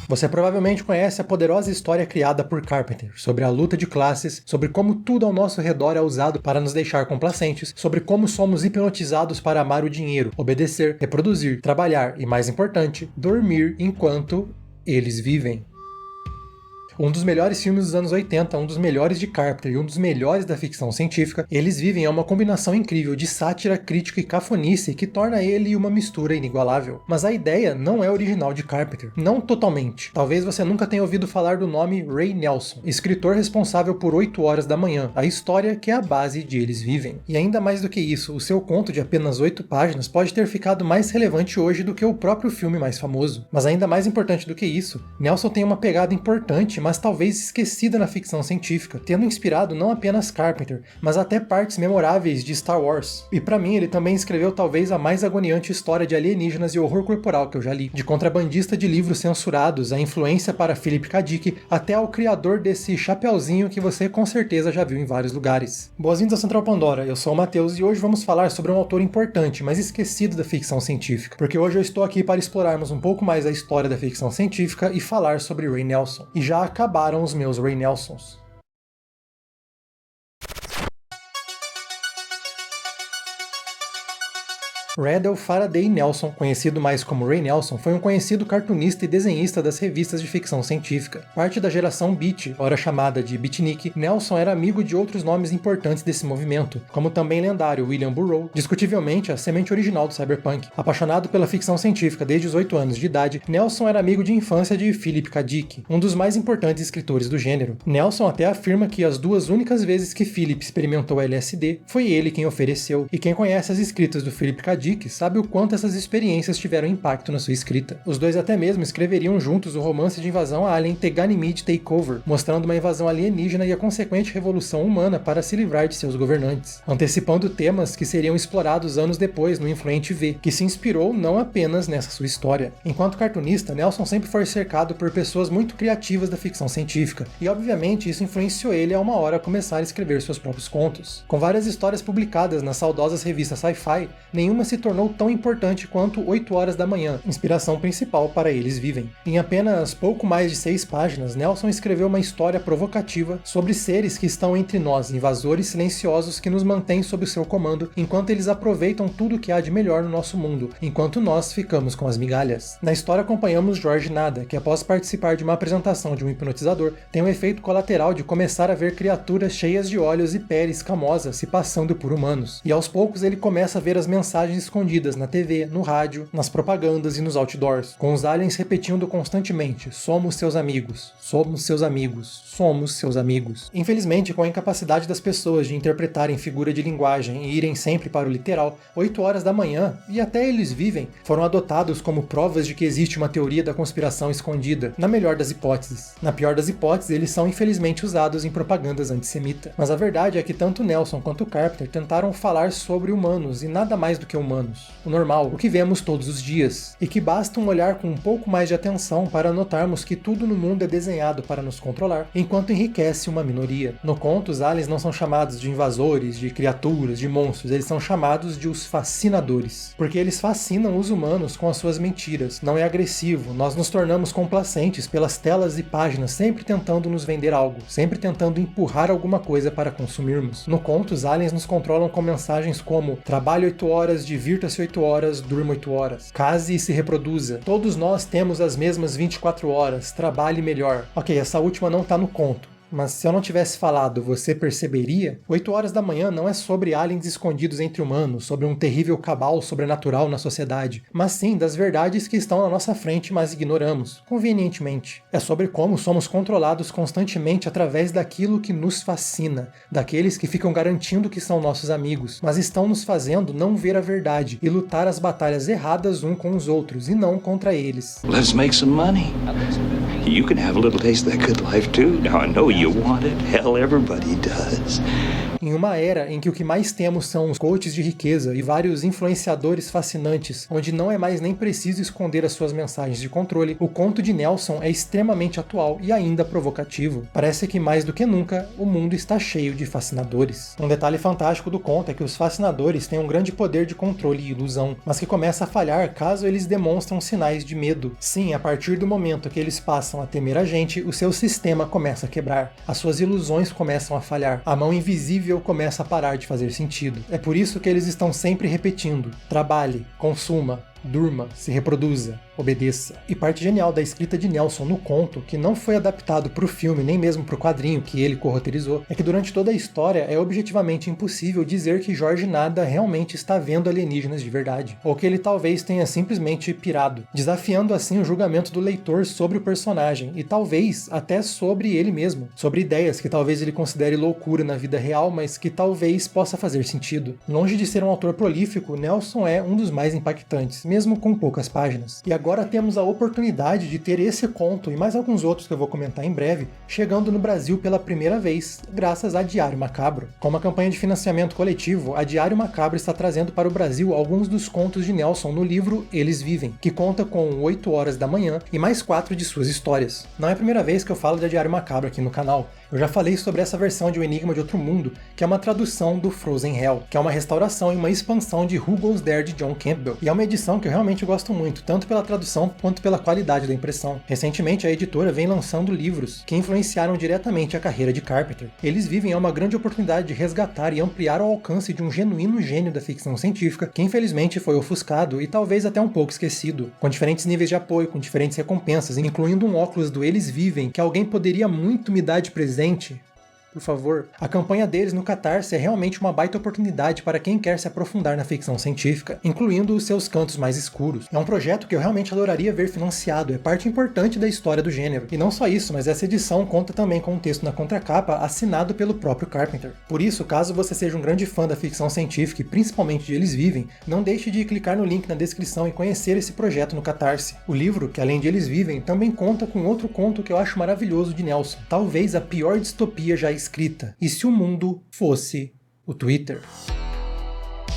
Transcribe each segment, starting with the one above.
Você provavelmente conhece a poderosa história criada por Carpenter, sobre a luta de classes, sobre como tudo ao nosso redor é usado para nos deixar complacentes, sobre como somos hipnotizados para amar o dinheiro, obedecer, reproduzir, trabalhar e, mais importante, dormir enquanto eles vivem. Um dos melhores filmes dos anos 80, um dos melhores de Carpenter e um dos melhores da ficção científica, Eles Vivem é uma combinação incrível de sátira, crítica e cafonice que torna ele uma mistura inigualável. Mas a ideia não é original de Carpenter, não totalmente. Talvez você nunca tenha ouvido falar do nome Ray Nelson, escritor responsável por 8 Horas da Manhã, a história que é a base de Eles Vivem. E ainda mais do que isso, o seu conto de apenas 8 páginas pode ter ficado mais relevante hoje do que o próprio filme mais famoso. Mas ainda mais importante do que isso, Nelson tem uma pegada importante, mas talvez esquecida na ficção científica, tendo inspirado não apenas Carpenter, mas até partes memoráveis de Star Wars. E pra mim, ele também escreveu talvez a mais agoniante história de alienígenas e horror corporal que eu já li. De contrabandista de livros censurados, a influência para Philip K. Dick, até ao criador desse chapeuzinho que você com certeza já viu em vários lugares. Boas-vindos ao Central Pandora, eu sou o Matheus e hoje vamos falar sobre um autor importante, mas esquecido da ficção científica, porque hoje eu estou aqui para explorarmos um pouco mais a história da ficção científica e falar sobre Ray Nelson. E já acabaram os meus Ray Nelsons. Randall Faraday Nelson, conhecido mais como Ray Nelson, foi um conhecido cartunista e desenhista das revistas de ficção científica. Parte da geração Beat, ora chamada de Beatnik, Nelson era amigo de outros nomes importantes desse movimento, como também lendário William Burroughs, discutivelmente a semente original do cyberpunk. Apaixonado pela ficção científica desde os 8 anos de idade, Nelson era amigo de infância de Philip K. Dick, um dos mais importantes escritores do gênero. Nelson até afirma que as 2 únicas vezes que Philip experimentou LSD, foi ele quem ofereceu, e quem conhece as escritas do Philip K. Dick sabe o quanto essas experiências tiveram impacto na sua escrita. Os dois até mesmo escreveriam juntos o romance de invasão alien The Ganymede Takeover, mostrando uma invasão alienígena e a consequente revolução humana para se livrar de seus governantes, antecipando temas que seriam explorados anos depois no influente V, que se inspirou não apenas nessa sua história. Enquanto cartunista, Nelson sempre foi cercado por pessoas muito criativas da ficção científica, e obviamente isso influenciou ele a uma hora começar a escrever seus próprios contos. Com várias histórias publicadas nas saudosas revistas Sci-Fi, nenhuma se tornou tão importante quanto 8 Horas da Manhã, inspiração principal para Eles Vivem. Em apenas pouco mais de 6 páginas, Nelson escreveu uma história provocativa sobre seres que estão entre nós, invasores silenciosos que nos mantêm sob o seu comando, enquanto eles aproveitam tudo o que há de melhor no nosso mundo, enquanto nós ficamos com as migalhas. Na história acompanhamos Jorge Nada, que após participar de uma apresentação de um hipnotizador, tem um efeito colateral de começar a ver criaturas cheias de olhos e pele escamosa se passando por humanos. E aos poucos ele começa a ver as mensagens escondidas na TV, no rádio, nas propagandas e nos outdoors, com os aliens repetindo constantemente: somos seus amigos, somos seus amigos, somos seus amigos. Infelizmente, com a incapacidade das pessoas de interpretarem figura de linguagem e irem sempre para o literal, 8 Horas da Manhã, e até Eles Vivem, foram adotados como provas de que existe uma teoria da conspiração escondida, na melhor das hipóteses. Na pior das hipóteses, eles são infelizmente usados em propagandas antissemitas. Mas a verdade é que tanto Nelson quanto Carpenter tentaram falar sobre humanos e nada mais do que humanos. O normal, o que vemos todos os dias, e que basta um olhar com um pouco mais de atenção para notarmos que tudo no mundo é desenhado para nos controlar, enquanto enriquece uma minoria. No conto, os aliens não são chamados de invasores, de criaturas, de monstros, eles são chamados de os fascinadores, porque eles fascinam os humanos com as suas mentiras. Não é agressivo, nós nos tornamos complacentes pelas telas e páginas, sempre tentando nos vender algo, sempre tentando empurrar alguma coisa para consumirmos. No conto, os aliens nos controlam com mensagens como: trabalhe 8 horas, divirta-se 8 horas, durma 8 horas. Case e se reproduza. Todos nós temos as mesmas 24 horas. Trabalhe melhor. Ok, essa última não tá no conto. Mas se eu não tivesse falado, você perceberia? 8 Horas da Manhã não é sobre aliens escondidos entre humanos, sobre um terrível cabal sobrenatural na sociedade, mas sim das verdades que estão na nossa frente, mas ignoramos, convenientemente. É sobre como somos controlados constantemente através daquilo que nos fascina, daqueles que ficam garantindo que são nossos amigos, mas estão nos fazendo não ver a verdade e lutar as batalhas erradas um com os outros, e não contra eles. Let's make some money. You can have a little taste of that good life too. Now I know you want it. Hell, everybody does. Em uma era em que o que mais temos são os coaches de riqueza e vários influenciadores fascinantes, onde não é mais nem preciso esconder as suas mensagens de controle, o conto de Nelson é extremamente atual e ainda provocativo. Parece que mais do que nunca, o mundo está cheio de fascinadores. Um detalhe fantástico do conto é que os fascinadores têm um grande poder de controle e ilusão, mas que começa a falhar caso eles demonstram sinais de medo. Sim, a partir do momento que eles passam a temer a gente, o seu sistema começa a quebrar, as suas ilusões começam a falhar, a mão invisível começa a parar de fazer sentido. É por isso que eles estão sempre repetindo: trabalhe, consuma, durma, se reproduza, obedeça. E parte genial da escrita de Nelson no conto, que não foi adaptado para o filme, nem mesmo para o quadrinho que ele corroteirizou, é que durante toda a história é objetivamente impossível dizer que Jorge Nada realmente está vendo alienígenas de verdade, ou que ele talvez tenha simplesmente pirado, desafiando assim o julgamento do leitor sobre o personagem, e talvez até sobre ele mesmo, sobre ideias que talvez ele considere loucura na vida real, mas que talvez possa fazer sentido. Longe de ser um autor prolífico, Nelson é um dos mais impactantes, mesmo com poucas páginas. E agora temos a oportunidade de ter esse conto e mais alguns outros que eu vou comentar em breve, chegando no Brasil pela primeira vez, graças a Diário Macabro. Com uma campanha de financiamento coletivo, a Diário Macabro está trazendo para o Brasil alguns dos contos de Nelson no livro Eles Vivem, que conta com 8 horas da manhã e mais 4 de suas histórias. Não é a primeira vez que eu falo da Diário Macabro aqui no canal. Eu já falei sobre essa versão de O Enigma de Outro Mundo, que é uma tradução do Frozen Hell, que é uma restauração e uma expansão de Who Goes There de John Campbell. E é uma edição que eu realmente gosto muito, tanto pela tradução quanto pela qualidade da impressão. Recentemente, a editora vem lançando livros que influenciaram diretamente a carreira de Carpenter. Eles Vivem é uma grande oportunidade de resgatar e ampliar o alcance de um genuíno gênio da ficção científica, que infelizmente foi ofuscado e talvez até um pouco esquecido, com diferentes níveis de apoio, com diferentes recompensas, incluindo um óculos do Eles Vivem que alguém poderia muito me dar de presente. Por favor. A campanha deles no Catarse é realmente uma baita oportunidade para quem quer se aprofundar na ficção científica, incluindo os seus cantos mais escuros. É um projeto que eu realmente adoraria ver financiado, é parte importante da história do gênero. E não só isso, mas essa edição conta também com um texto na contracapa assinado pelo próprio Carpenter. Por isso, caso você seja um grande fã da ficção científica e principalmente de Eles Vivem, não deixe de clicar no link na descrição e conhecer esse projeto no Catarse. O livro, que além de Eles Vivem, também conta com outro conto que eu acho maravilhoso de Nelson, talvez a pior distopia já escrita. E se o mundo fosse o Twitter?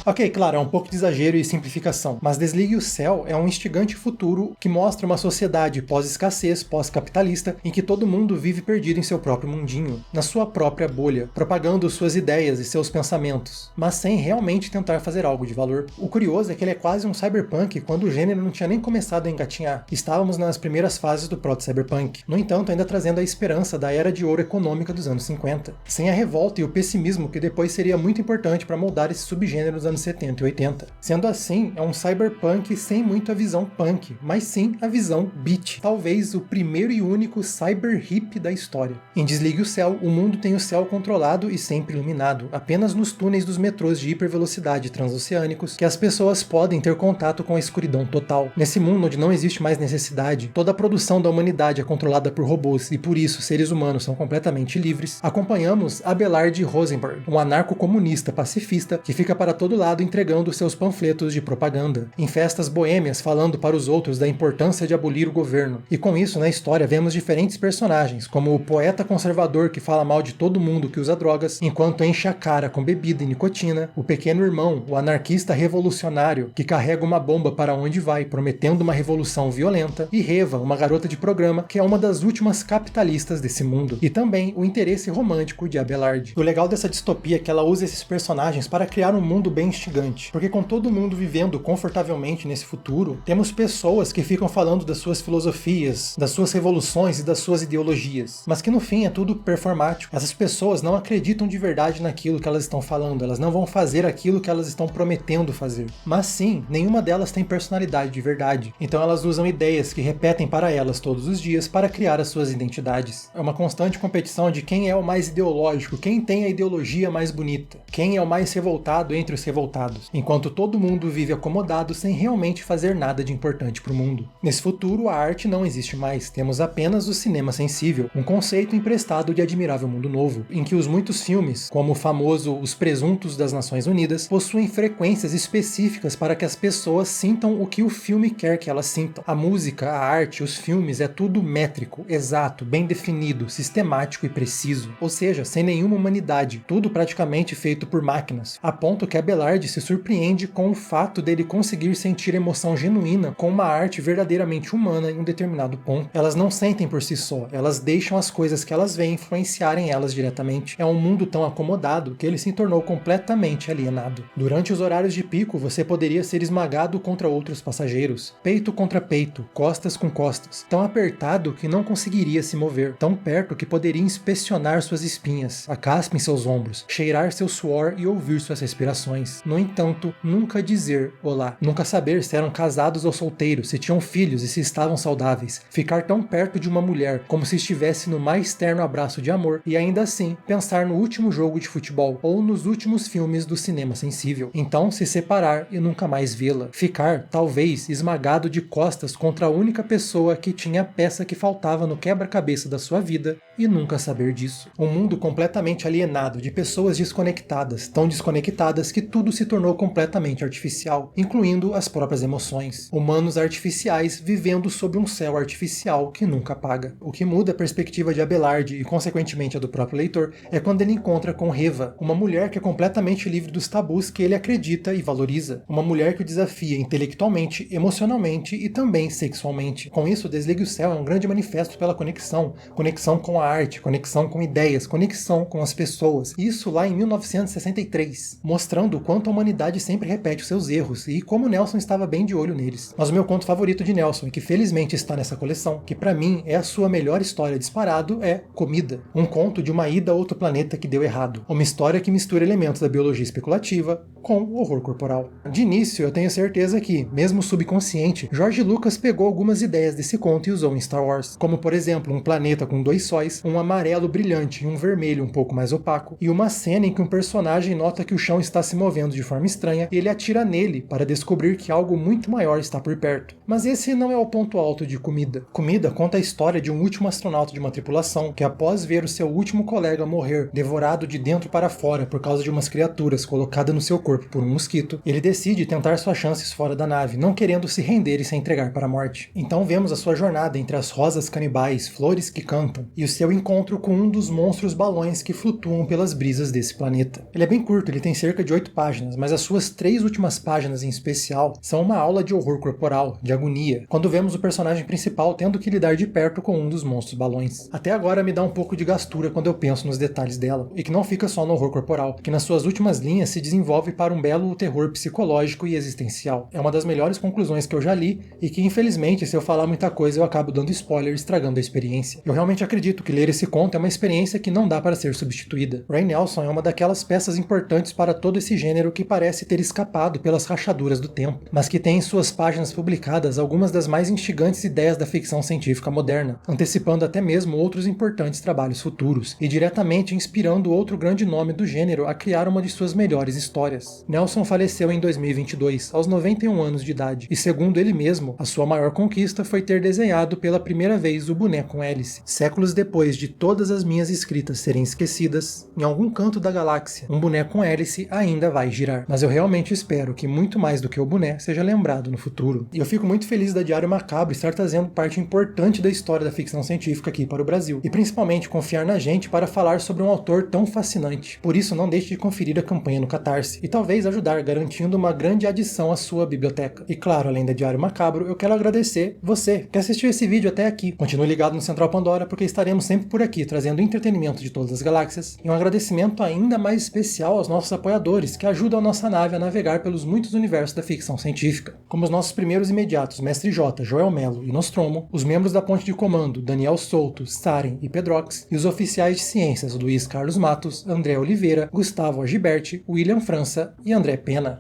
Ok, claro, é um pouco de exagero e simplificação, mas Desligue o Céu é um instigante futuro que mostra uma sociedade pós-escassez, pós-capitalista, em que todo mundo vive perdido em seu próprio mundinho, na sua própria bolha, propagando suas ideias e seus pensamentos, mas sem realmente tentar fazer algo de valor. O curioso é que ele é quase um cyberpunk quando o gênero não tinha nem começado a engatinhar. Estávamos nas primeiras fases do proto-cyberpunk, no entanto ainda trazendo a esperança da era de ouro econômica dos anos 50, sem a revolta e o pessimismo que depois seria muito importante para moldar esse subgênero dos anos 70 e 80. Sendo assim, é um cyberpunk sem muito a visão punk, mas sim a visão beat. Talvez o primeiro e único cyber hip da história. Em Desligue o Céu, o mundo tem o céu controlado e sempre iluminado, apenas nos túneis dos metrôs de hipervelocidade transoceânicos que as pessoas podem ter contato com a escuridão total. Nesse mundo onde não existe mais necessidade, toda a produção da humanidade é controlada por robôs e por isso seres humanos são completamente livres, acompanhamos Abelard Rosenberg, um anarco-comunista pacifista que fica para todo lado entregando seus panfletos de propaganda, em festas boêmias falando para os outros da importância de abolir o governo. E com isso, na história, vemos diferentes personagens, como o poeta conservador que fala mal de todo mundo que usa drogas, enquanto enche a cara com bebida e nicotina, o pequeno irmão, o anarquista revolucionário, que carrega uma bomba para onde vai, prometendo uma revolução violenta, e Reva, uma garota de programa, que é uma das últimas capitalistas desse mundo, e também o interesse romântico de Abelard. O legal dessa distopia é que ela usa esses personagens para criar um mundo bem instigante, porque com todo mundo vivendo confortavelmente nesse futuro, temos pessoas que ficam falando das suas filosofias, das suas revoluções e das suas ideologias, mas que no fim é tudo performático. Essas pessoas não acreditam de verdade naquilo que elas estão falando, elas não vão fazer aquilo que elas estão prometendo fazer. Mas sim, nenhuma delas tem personalidade de verdade, então elas usam ideias que repetem para elas todos os dias para criar as suas identidades. É uma constante competição de quem é o mais ideológico, quem tem a ideologia mais bonita, quem é o mais revoltado entre os revoltados revoltados, enquanto todo mundo vive acomodado sem realmente fazer nada de importante para o mundo. Nesse futuro, a arte não existe mais, temos apenas o cinema sensível, um conceito emprestado de Admirável Mundo Novo, em que os muitos filmes, como o famoso Os Presuntos das Nações Unidas, possuem frequências específicas para que as pessoas sintam o que o filme quer que elas sintam. A música, a arte, os filmes é tudo métrico, exato, bem definido, sistemático e preciso, ou seja, sem nenhuma humanidade, tudo praticamente feito por máquinas, a ponto que Abelard se surpreende com o fato dele conseguir sentir emoção genuína com uma arte verdadeiramente humana em um determinado ponto. Elas não sentem por si só, elas deixam as coisas que elas veem influenciarem elas diretamente. É um mundo tão acomodado que ele se tornou completamente alienado. Durante os horários de pico, você poderia ser esmagado contra outros passageiros, peito contra peito, costas com costas, tão apertado que não conseguiria se mover, tão perto que poderia inspecionar suas espinhas, a caspa em seus ombros, cheirar seu suor e ouvir suas respirações. No entanto, nunca dizer olá, nunca saber se eram casados ou solteiros, se tinham filhos e se estavam saudáveis, ficar tão perto de uma mulher como se estivesse no mais terno abraço de amor e ainda assim pensar no último jogo de futebol ou nos últimos filmes do cinema sensível. Então se separar e nunca mais vê-la. Ficar, talvez, esmagado de costas contra a única pessoa que tinha a peça que faltava no quebra-cabeça da sua vida e nunca saber disso. Um mundo completamente alienado, de pessoas desconectadas, tão desconectadas que tudo se tornou completamente artificial, incluindo as próprias emoções. Humanos artificiais vivendo sob um céu artificial que nunca apaga. O que muda a perspectiva de Abelard e consequentemente a do próprio leitor é quando ele encontra com Reva, uma mulher que é completamente livre dos tabus que ele acredita e valoriza. Uma mulher que o desafia intelectualmente, emocionalmente e também sexualmente. Com isso, Desligue o Céu é um grande manifesto pela conexão com a arte, conexão com ideias, conexão com as pessoas. Isso lá em 1963, mostrando o quanto a humanidade sempre repete os seus erros e como Nelson estava bem de olho neles. Mas o meu conto favorito de Nelson, e que felizmente está nessa coleção, que pra mim é a sua melhor história disparado, é Comida. Um conto de uma ida a outro planeta que deu errado. Uma história que mistura elementos da biologia especulativa com o horror corporal. De início, eu tenho certeza que, mesmo subconsciente, George Lucas pegou algumas ideias desse conto e usou em Star Wars, como por exemplo um planeta com 2 sóis, um amarelo brilhante e um vermelho um pouco mais opaco, e uma cena em que um personagem nota que o chão está se movendo de forma estranha e ele atira nele para descobrir que algo muito maior está por perto. Mas esse não é o ponto alto de Comida. Comida conta a história de um último astronauta de uma tripulação que, após ver o seu último colega morrer devorado de dentro para fora por causa de umas criaturas colocadas no seu corpo por um mosquito, ele decide tentar suas chances fora da nave, não querendo se render e se entregar para a morte. Então vemos a sua jornada entre as rosas canibais, flores que cantam, e o seu encontro com um dos monstros balões que flutuam pelas brisas desse planeta. Ele é bem curto, ele tem cerca de 8 páginas, mas as suas 3 últimas páginas em especial são uma aula de horror corporal, de agonia, quando vemos o personagem principal tendo que lidar de perto com um dos monstros balões. Até agora me dá um pouco de gastura quando eu penso nos detalhes dela, e que não fica só no horror corporal, que nas suas últimas linhas se desenvolve para um belo terror psicológico e existencial. É uma das melhores conclusões que eu já li, e que infelizmente, se eu falar muita coisa, eu acabo dando spoiler, estragando a experiência. Eu realmente acredito que ler esse conto é uma experiência que não dá para ser substituída. Ray Nelson é uma daquelas peças importantes para todo esse gênero que parece ter escapado pelas rachaduras do tempo, mas que tem em suas páginas publicadas algumas das mais instigantes ideias da ficção científica moderna, antecipando até mesmo outros importantes trabalhos futuros, e diretamente inspirando outro grande nome do gênero a criar uma de suas melhores histórias. Nelson faleceu em 2022, aos 91 anos de idade, e segundo ele mesmo, a sua maior conquista foi ter desenhado pela primeira vez o boneco com hélice. Séculos depois de todas as minhas escritas serem esquecidas, em algum canto da galáxia, um boneco com hélice ainda vai girar. Mas eu realmente espero que muito mais do que o boneco seja lembrado no futuro. E eu fico muito feliz da Diário Macabro estar trazendo parte importante da história da ficção científica aqui para o Brasil, e principalmente confiar na gente para falar sobre um autor tão fascinante. Por isso, não deixe de conferir a campanha no Catarse, e talvez ajudar garantindo uma grande adição à sua biblioteca. E claro, além da Diário Macabro, eu quero agradecer você que assistiu esse vídeo até aqui. Continue ligado no Central Pandora, porque estaremos sempre por aqui, trazendo entretenimento de todas as galáxias, e um agradecimento ainda mais especial aos nossos apoiadores, que ajudam a nossa nave a navegar pelos muitos universos da ficção científica, como os nossos primeiros imediatos, Mestre J, Joel Melo e Nostromo, os membros da Ponte de Comando, Daniel Souto, Saren e Pedrox, e os oficiais de ciências, Luiz Carlos Matos, André Oliveira, Gustavo Agiberti, William França e André Pena.